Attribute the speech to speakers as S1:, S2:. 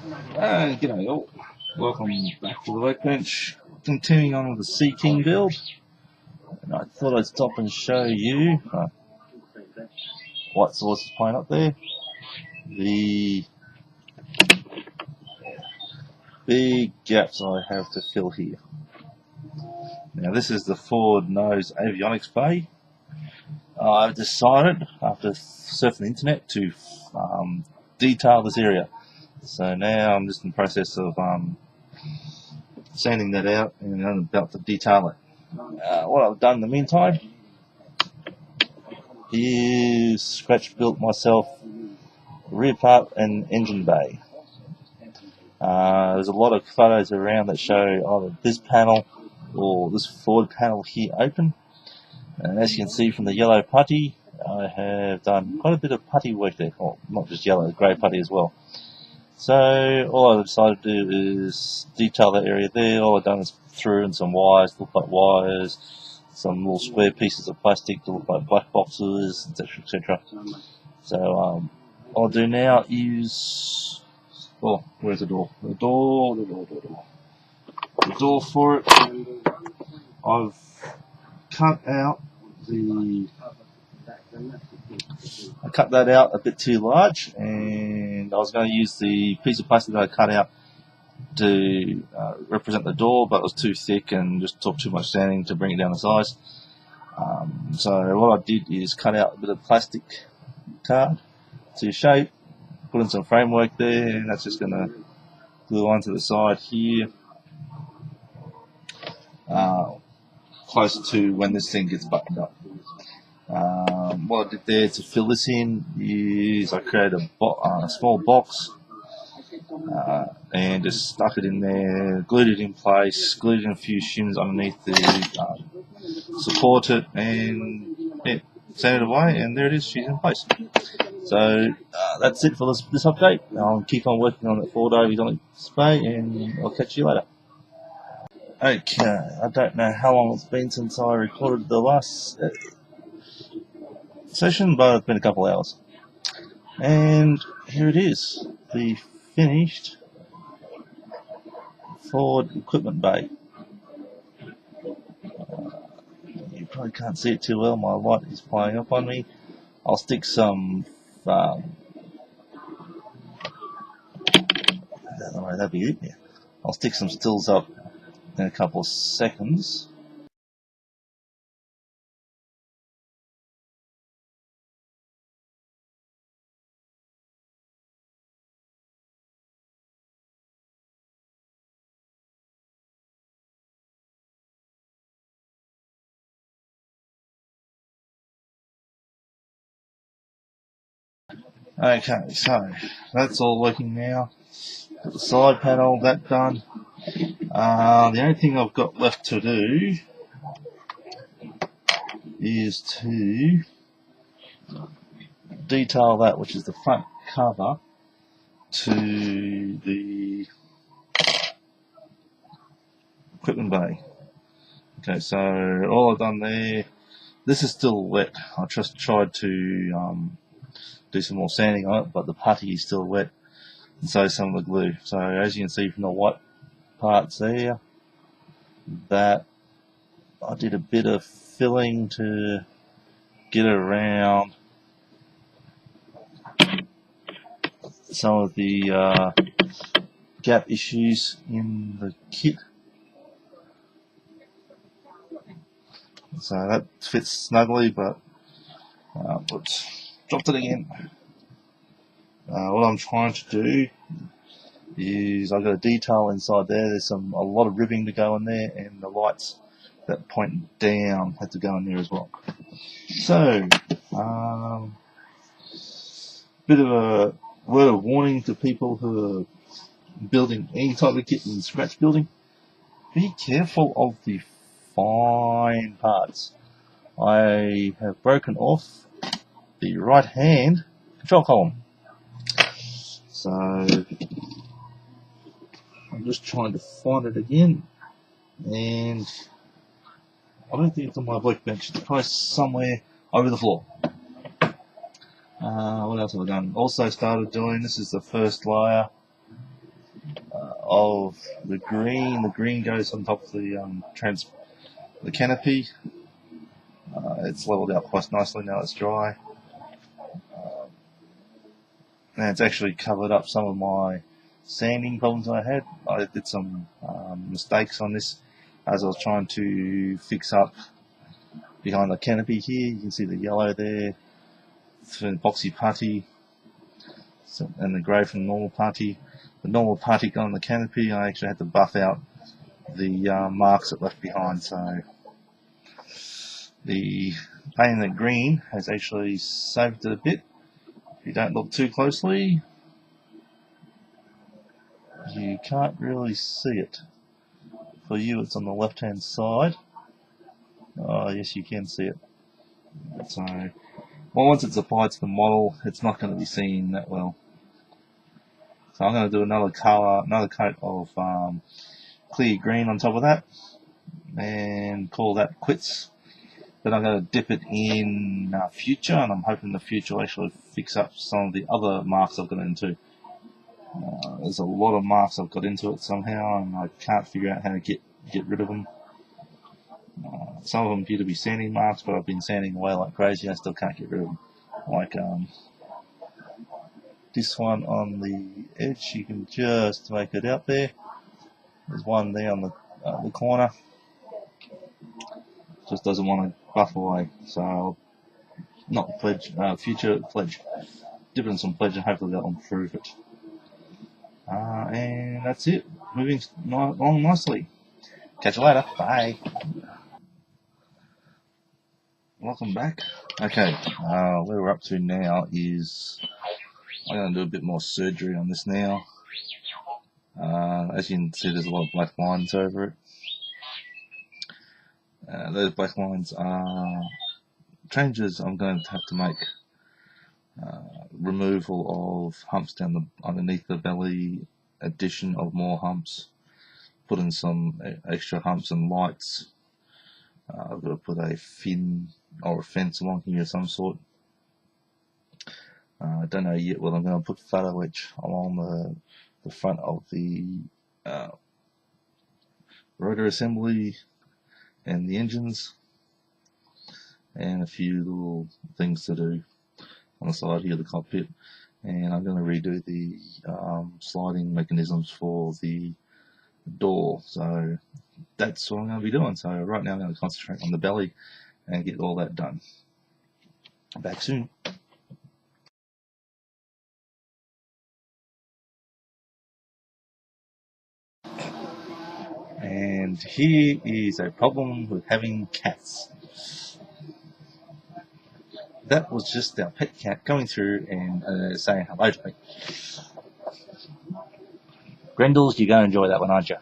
S1: G'day all, welcome back to the workbench. Continuing on with the Sea King build, and I thought I'd stop and show you white sauce is playing up there, the big gaps I have to fill here. Now this is the forward nose avionics bay. I've decided after surfing the internet to detail this area. So now I'm just in the process of sanding that out and I'm about to detail it. What I've done in the meantime is scratch built myself rear part and engine bay. There's a lot of photos around that show either this panel or this forward panel here open, and as you can see from the yellow putty, I have done quite a bit of putty work there, well, not just yellow, grey putty as well. So all I've decided to do is detail that area there. All I've done is threw in some wires, look like wires, some little square pieces of plastic to look like black boxes, etc, etc. So all I'll do now is, oh, where's the door? The door for it. I've cut out I cut that out a bit too large, and I was going to use the piece of plastic that I cut out to represent the door, but it was too thick and just took too much sanding to bring it down the size. So what I did is cut out a bit of plastic card to shape, put in some framework there, and that's just going to glue onto the side here, close to when this thing gets buttoned up. What I did there to fill this in is I created a small box and just stuck it in there, glued it in place, glued in a few shims underneath to support it, and yeah, sand it away, and there it is, she's in place. So that's it for this update. I'll keep on working on that forward avionics bay, and I'll catch you later. Okay, I don't know how long it's been since I recorded the last session, but it's been a couple hours. And here it is, the finished forward equipment bay. You probably can't see it too well, my light is playing up on me. I'll stick some, I don't know, that'd be it, yeah. I'll stick some stills up in a couple of seconds. Okay, so that's all working now. Got the side panel, that done. The only thing I've got left to do is to detail that, which is the front cover to the equipment bay. Okay, so all I've done there, this is still wet. I just tried to do some more sanding on it, but the putty is still wet, and so is some of the glue. So as you can see from the white parts there, that I did a bit of filling to get around some of the gap issues in the kit. So that fits snugly, but oops, dropped it again. What I'm trying to do is I've got a detail inside there. There's a lot of ribbing to go in there, and the lights that point down have to go in there as well. So, bit of a word of warning to people who are building any type of kit in scratch building: be careful of the fine parts. I have broken off the right hand control column, so I'm just trying to find it again, and I don't think it's on my workbench. It's probably somewhere over the floor. What else have I done? Also started doing, this is the first layer, of the green. The green goes on top of the canopy. It's leveled out quite nicely now it's dry. And it's actually covered up some of my sanding problems I had. I did some mistakes on this as I was trying to fix up behind the canopy here. You can see the yellow there from epoxy putty, and the grey from the normal putty. The normal putty got on the canopy. I actually had to buff out the marks it left behind. So the painting the green has actually saved it a bit. If you don't look too closely, you can't really see it. For you, it's on the left hand side. Oh yes, you can see it. So, well, once it's applied to the model, it's not going to be seen that well. So I'm going to do another coat of clear green on top of that, and call that quits. Then I'm going to dip it in future, and I'm hoping the future will actually fix up some of the other marks I've got into. There's a lot of marks I've got into it somehow, and I can't figure out how to get rid of them. Some of them appear to be sanding marks, but I've been sanding away like crazy. I still can't get rid of them. Like this one on the edge, you can just make it out there. There's one there on the corner. Just doesn't want to buff away. So I'll not pledge, future pledge. Dip in some pledge, and hopefully that'll improve it. And that's it. Moving along nicely. Catch you later. Bye. Welcome back. Okay, where we're up to now is I'm going to do a bit more surgery on this now. As you can see, there's a lot of black lines over it. Those black lines are changes I'm going to have to make. Removal of humps underneath the belly, addition of more humps, put in some extra humps and lights. I've got to put a fin or a fence along here of some sort. I don't know yet what I'm going to put photo etch along the front of the rotor assembly and the engines, and a few little things to do on the side here of the cockpit. And I'm going to redo the sliding mechanisms for the door. So that's what I'm going to be doing. So right now I'm going to concentrate on the belly and get all that done. Back soon. And here is a problem with having cats. That was just our pet cat going through and saying hello to me. Grendels, you're going to enjoy that one, aren't you?